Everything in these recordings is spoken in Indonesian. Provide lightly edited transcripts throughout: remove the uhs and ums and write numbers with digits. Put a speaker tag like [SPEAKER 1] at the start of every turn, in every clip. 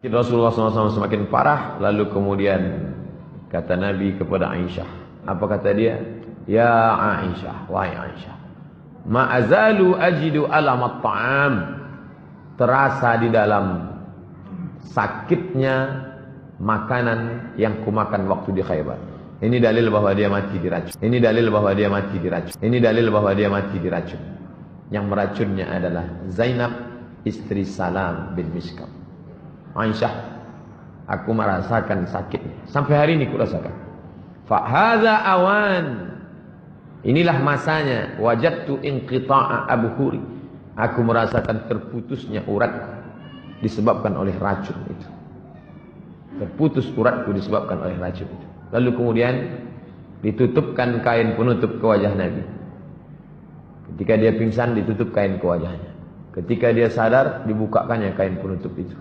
[SPEAKER 1] Rasulullah SAW semakin parah, lalu kemudian kata Nabi kepada Aisyah. Apa kata dia? Ya Aisyah, wahai Aisyah, ma'azalu ajidu alamat ta'am. Terasa di dalam sakitnya makanan yang kumakan waktu di Khaybar. Ini dalil bahwa dia mati diracun. Ini dalil bahwa dia mati diracun. Ini dalil bahwa dia mati diracun. Yang meracunnya adalah Zainab, istri Salam bin Miskam. Aisyah, aku merasakan sakitnya. Sampai hari ini kurasakan. Fahadha awan. Inilah masanya. Wajadtu inqita'a abhuri. Aku merasakan terputusnya uratku disebabkan oleh racun itu. Terputus uratku disebabkan oleh racun itu. Lalu kemudian ditutupkan kain penutup ke wajah Nabi. Ketika dia pingsan, ditutup kain ke wajahnya. Ketika dia sadar, dibukakannya kain penutup itu.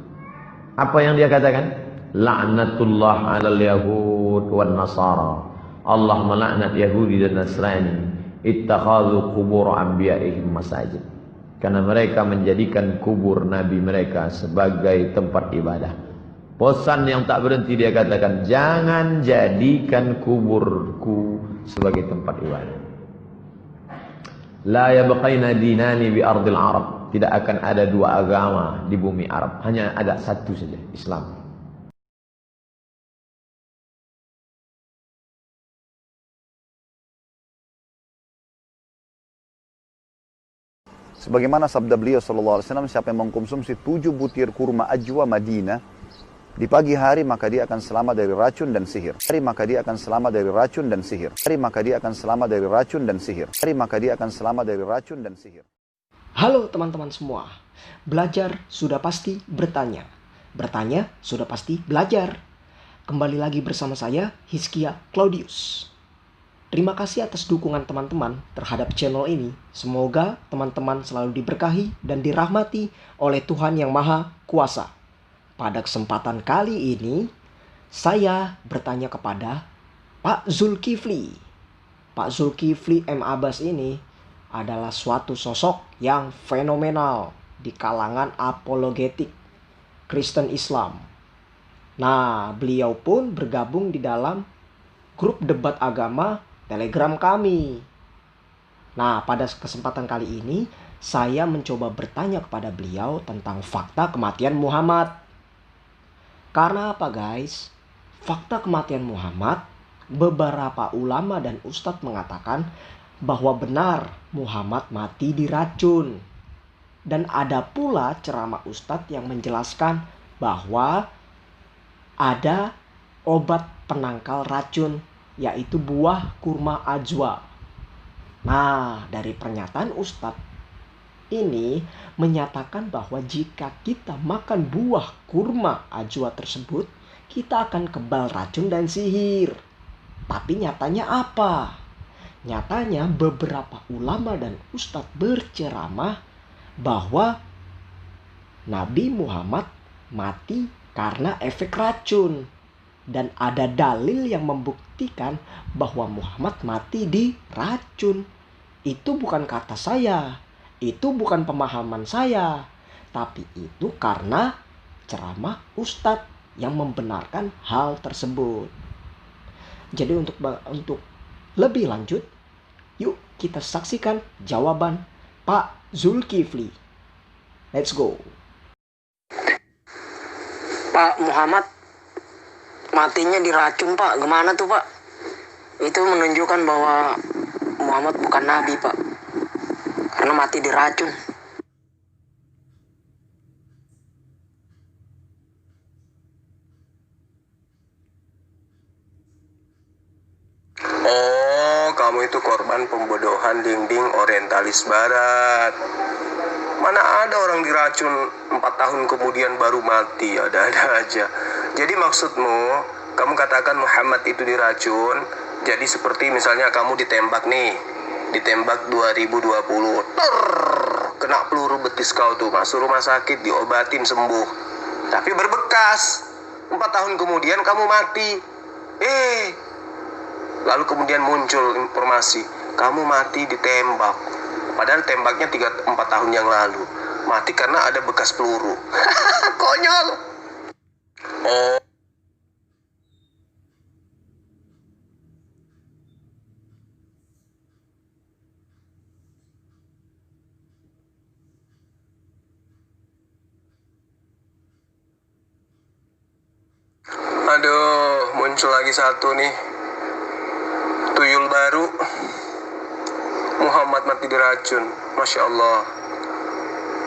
[SPEAKER 1] Apa yang dia katakan? La'natullah 'alal yahud wan nasara. Allah melaknat Yahudi dan Nasrani. Ittakhadhu qubur anbiya'ihim masajid. Karena mereka menjadikan kubur nabi mereka sebagai tempat ibadah. Pesan yang tak berhenti dia katakan, jangan jadikan kuburku sebagai tempat ibadah. La yabqaina dinani bi ardil Arab. Tidak akan ada dua agama di bumi Arab. Hanya ada satu saja, Islam.
[SPEAKER 2] Sebagaimana sabda beliau SAW, siapa yang mengkonsumsi 7 butir kurma ajwa Madinah di pagi hari, maka dia akan selamat dari racun dan sihir. Maka dia akan selamat dari racun dan sihir. Maka dia akan selamat dari racun dan sihir. Maka dia akan selamat dari racun dan sihir.
[SPEAKER 3] Halo teman-teman semua, belajar sudah pasti bertanya, bertanya sudah pasti belajar. Kembali lagi bersama saya, Hizkia Claudius. Terima kasih atas dukungan teman-teman terhadap channel ini. Semoga teman-teman selalu diberkahi dan dirahmati oleh Tuhan Yang Maha Kuasa. Pada kesempatan kali ini, saya bertanya kepada Pak Zulkifli. Pak Zulkifli M. Abbas ini adalah suatu sosok yang fenomenal di kalangan apologetik Kristen Islam. Nah, beliau pun bergabung di dalam grup debat agama Telegram kami. Nah, pada kesempatan kali ini saya mencoba bertanya kepada beliau tentang fakta kematian Muhammad. Karena apa guys? Fakta kematian Muhammad, beberapa ulama dan ustadz mengatakan bahwa benar Muhammad mati diracun. Dan ada pula ceramah ustadz yang menjelaskan bahwa ada obat penangkal racun, yaitu buah kurma ajwa. Nah, dari pernyataan ustadz ini menyatakan bahwa jika kita makan buah kurma ajwa tersebut, kita akan kebal racun dan sihir. Tapi nyatanya apa? Nyatanya beberapa ulama dan ustadz berceramah bahwa Nabi Muhammad mati karena efek racun. Dan ada dalil yang membuktikan bahwa Muhammad mati di racun. Itu bukan kata saya, itu bukan pemahaman saya, tapi itu karena ceramah ustadz yang membenarkan hal tersebut. Jadi untuk lebih lanjut, yuk kita saksikan jawaban Pak Zulkifli. Let's go.
[SPEAKER 4] Pak, Muhammad matinya diracun Pak. Gimana tuh Pak? Itu menunjukkan bahwa Muhammad bukan nabi Pak, karena mati diracun.
[SPEAKER 5] Oh, kamu itu korban pembodohan dinding orientalis barat. Mana ada orang diracun 4 tahun kemudian baru mati, ada-ada aja. Jadi maksudmu, kamu katakan Muhammad itu diracun, jadi seperti misalnya kamu ditembak nih, ditembak 2020, kena peluru betis kau tuh, masuk rumah sakit, diobatin sembuh. Tapi berbekas, 4 tahun kemudian kamu mati. Lalu kemudian muncul informasi, kamu mati ditembak. Padahal tembaknya 3-4 tahun yang lalu. Mati karena ada bekas peluru. Konyol. muncul lagi satu nih, tuyul baru, Muhammad mati diracun. Masya Allah,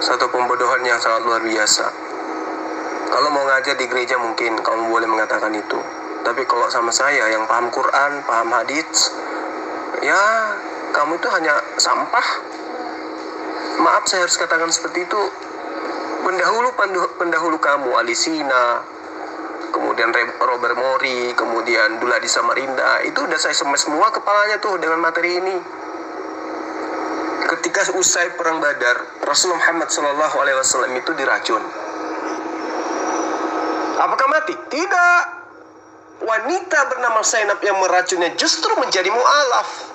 [SPEAKER 5] satu pembodohan yang sangat luar biasa. Kalau mau ngajar di gereja mungkin kamu boleh mengatakan itu, tapi kalau sama saya yang paham Quran, paham hadits, ya kamu itu hanya sampah. Maaf saya harus katakan seperti itu. Pendahulu kamu, Alisina, kemudian Robert Mori, kemudian Duladi Samarinda, itu udah saya semes semua kepalanya tuh dengan materi ini. Ketika usai perang Badar, Rasulullah Muhammad SAW itu diracun. Apakah mati? Tidak. Wanita bernama Zainab yang meracunnya justru menjadi mu'alaf.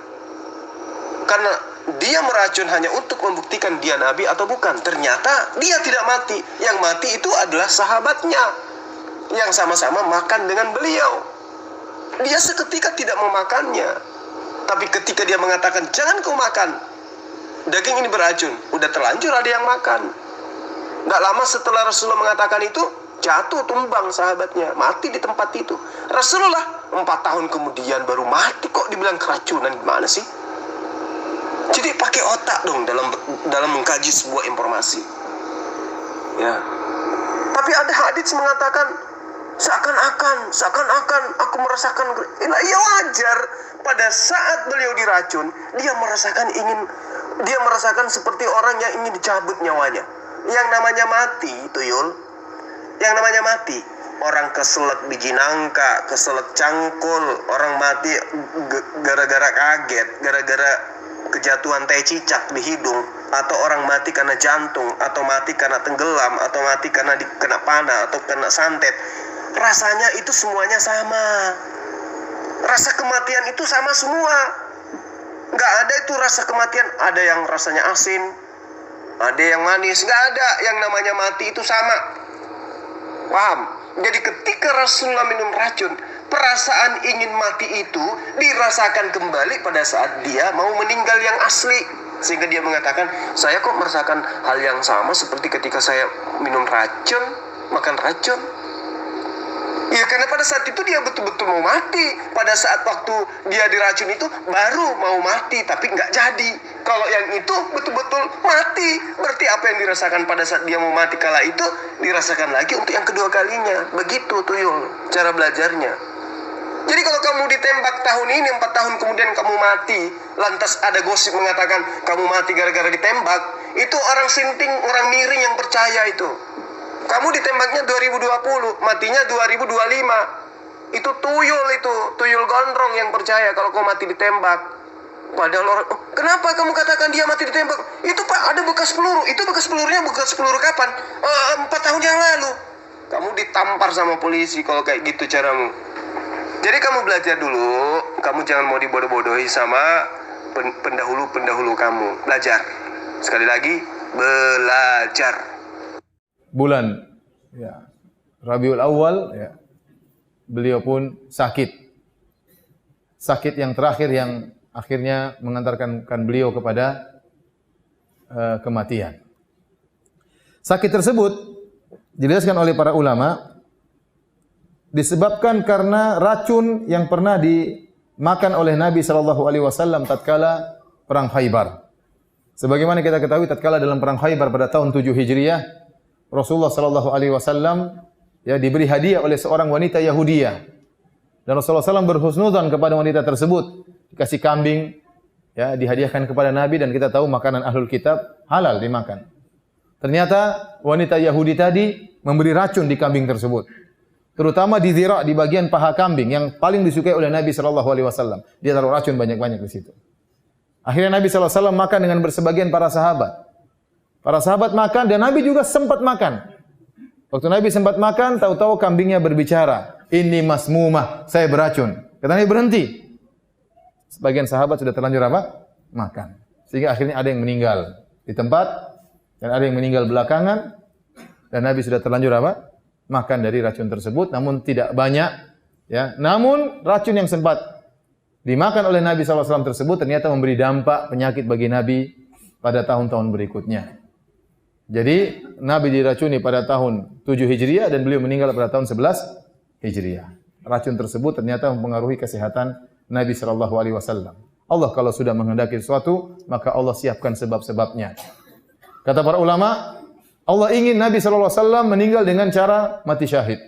[SPEAKER 5] Karena dia meracun hanya untuk membuktikan dia nabi atau bukan. Ternyata dia tidak mati. Yang mati itu adalah sahabatnya yang sama-sama makan dengan beliau. Dia seketika tidak memakannya, tapi ketika dia mengatakan jangan kau makan, daging ini beracun, udah terlanjur ada yang makan. Gak lama setelah Rasulullah mengatakan itu, jatuh tumbang sahabatnya, mati di tempat itu. Rasulullah 4 tahun kemudian baru mati, kok dibilang keracunan, gimana sih? Jadi pakai otak dong dalam mengkaji sebuah informasi. Ya. Tapi ada hadits mengatakan seakan-akan aku merasakan, ya wajar. Pada saat beliau diracun, dia merasakan seperti orang yang ingin dicabut nyawanya. Yang namanya mati, tuyul. Yang namanya mati, orang keselak biji nangka, keselak cangkul, orang mati gara-gara kaget, gara-gara kejatuhan teh cicak di hidung, atau orang mati karena jantung, atau mati karena tenggelam, atau mati karena kena panah, atau kena santet. Rasanya itu semuanya sama. Rasa kematian itu sama semua. Gak ada itu rasa kematian, ada yang rasanya asin, ada yang manis, gak ada. Yang namanya mati itu sama. Paham? Jadi ketika Rasulullah minum racun, perasaan ingin mati itu dirasakan kembali pada saat dia mau meninggal yang asli. Sehingga dia mengatakan, saya kok merasakan hal yang sama seperti ketika saya minum racun, makan racun. Ya karena pada saat itu dia betul-betul mau mati. Pada saat waktu dia diracun itu baru mau mati, tapi nggak jadi. Kalau yang itu betul-betul mati, berarti apa yang dirasakan pada saat dia mau mati kala itu dirasakan lagi untuk yang kedua kalinya. Begitu tuyul cara belajarnya. Jadi kalau kamu ditembak tahun ini, 4 tahun kemudian kamu mati, lantas ada gosip mengatakan kamu mati gara-gara ditembak, itu orang sinting, orang miring yang percaya itu. Kamu ditembaknya 2020, matinya 2025. Itu tuyul gondrong yang percaya kalau kau mati ditembak. Padahal orang, kenapa kamu katakan dia mati ditembak? Itu Pak, ada bekas peluru. Itu bekas peluru kapan? 4 tahun yang lalu. Kamu ditampar sama polisi kalau kayak gitu caramu. Jadi kamu belajar dulu, kamu jangan mau dibodoh-bodohi sama pendahulu-pendahulu kamu. Belajar. Sekali lagi, belajar.
[SPEAKER 6] Bulan ya, Rabiul Awal ya, beliau pun sakit yang terakhir yang akhirnya mengantarkan beliau kepada kematian. Sakit tersebut dijelaskan oleh para ulama disebabkan karena racun yang pernah dimakan oleh Nabi SAW tatkala perang Khaybar. Sebagaimana kita ketahui tatkala dalam perang Khaybar pada tahun 7 Hijriah, Rasulullah SAW ya diberi hadiah oleh seorang wanita Yahudiyah, dan Rasulullah SAW berhusnudzan kepada wanita tersebut, dikasih kambing, ya dihadiahkan kepada Nabi, dan kita tahu makanan ahlul kitab halal dimakan. Ternyata wanita Yahudi tadi memberi racun di kambing tersebut, terutama di zira', di bagian paha kambing yang paling disukai oleh Nabi SAW. Dia taruh racun banyak-banyak di situ. Akhirnya Nabi SAW makan dengan bersebagian para sahabat. Para sahabat makan dan Nabi juga sempat makan. Waktu Nabi sempat makan, tahu-tahu kambingnya berbicara, "Ini masmumah, saya beracun." Kata Nabi, berhenti. Sebagian sahabat sudah terlanjur apa? Makan. Sehingga akhirnya ada yang meninggal di tempat dan ada yang meninggal belakangan, dan Nabi sudah terlanjur apa? Makan dari racun tersebut, namun tidak banyak. Ya, namun racun yang sempat dimakan oleh Nabi SAW tersebut ternyata memberi dampak penyakit bagi Nabi pada tahun-tahun berikutnya. Jadi Nabi diracuni pada tahun 7 Hijriah dan beliau meninggal pada tahun 11 Hijriah. racun tersebut ternyata mempengaruhi kesehatan Nabi sallallahu alaihi wasallam. Allah kalau sudah menghendaki sesuatu, maka Allah siapkan sebab-sebabnya. Kata para ulama, Allah ingin Nabi sallallahu alaihi wasallam meninggal dengan cara mati syahid.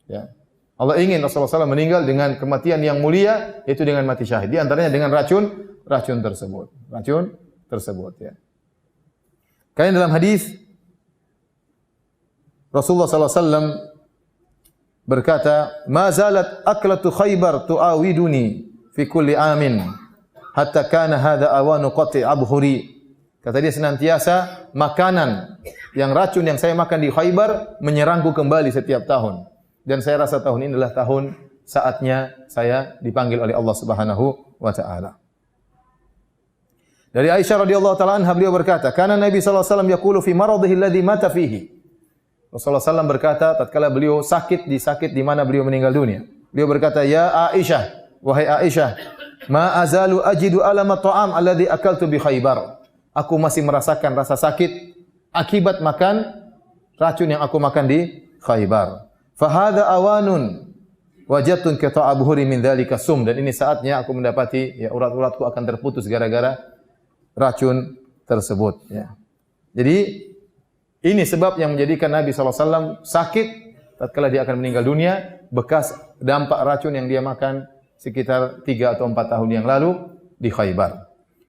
[SPEAKER 6] Ya. Allah ingin Rasulullah SAW meninggal dengan kematian yang mulia, yaitu dengan mati syahid. Di antaranya dengan racun tersebut. Racun tersebut. Ya. Karena dalam hadis Rasulullah SAW berkata, "Ma zalat aklatu Khaybar tu'awiduni fi kulli amin, hatta kana hadha awanu qati abhuri." Kata dia, senantiasa makanan yang racun yang saya makan di Khaybar menyerangku kembali setiap tahun. Dan saya rasa tahun ini adalah tahun saatnya saya dipanggil oleh Allah Subhanahu wa taala. Dari Aisyah radhiyallahu taala anha beliau berkata, "Kana Nabi sallallahu alaihi wasallam yaqulu fi maradhihi alladhi mata fihi." Rasulullah SAW berkata tatkala beliau sakit di mana beliau meninggal dunia. Beliau berkata, "Ya Aisyah, wahai Aisyah, ma azalu ajidu alama ta'am alladhi akaltu bi Khaybar." Aku masih merasakan rasa sakit akibat makan racun yang aku makan di Khaybar. Fahadha awanun wajatun qita'a buhuri min dzalika sum, dan ini saatnya aku mendapati ya urat-uratku akan terputus gara-gara racun tersebut ya. Jadi ini sebab yang menjadikan Nabi SAW sakit tatkala dia akan meninggal dunia, bekas dampak racun yang dia makan sekitar 3 atau 4 tahun yang lalu di Khaybar.